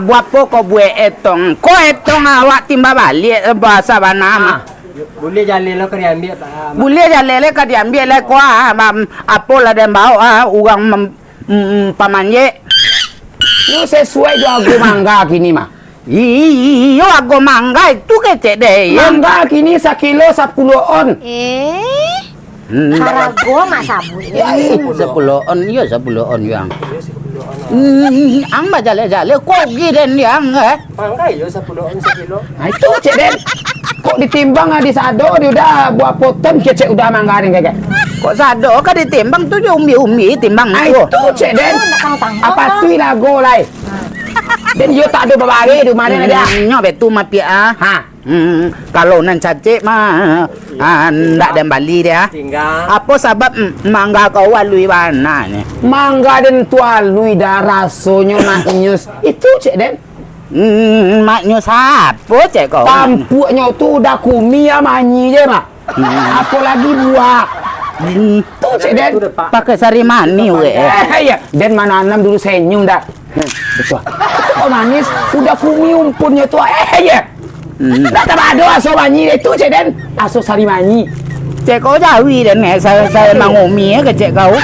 Buat pokok buat etong. Kau etong awak timba balik bahasa banama. Boleh jalan lo kena ambil Pak. Boleh jalan le ka diambil le ko apa lah dan bawa orang pamanje. Lu sesuai do aku mangga kini mah. Iyo aku mangga itu kecek deh. Mangga kini 1 kilo 10 on. Harago masa bu. Ya, 10 on, iya 10 on yang. Ang ba jale-jale kok giden yang Mangga yo 10 on 1 kilo. Nah itu cek den. Kok ditimbang di sado dia udah buat potem cek udah mangga nih kayak. kok sado ka ditimbang tu umi timbang Nah tu. itu cek den. Nakang tangkap. Apa tu lagu lai. Dan yo tak ada babari di mana dia. Nyo betu mapi Ha. Kalau nan cacik mah ndak ada Bali dia. Tinggal. Apa sebab mangga kau walui mana ni? Mangga dan tual lui dah rasonyo nak nyus. Itu cek den. Maknya siapa cek kau? Tampuknya tu udah kumi ya manyi je mah. Apalagi buah. Tu cek den. Pakai sari mani we. Ya, den mana anam dulu senyum dah. Betul. Oh manis, udah kumi umpunnya tu. Ya. Dah tak ada aso manyi itu cek den. Aso sari manyi. Cek kau jauhi dan saya mangumi ke cek kau.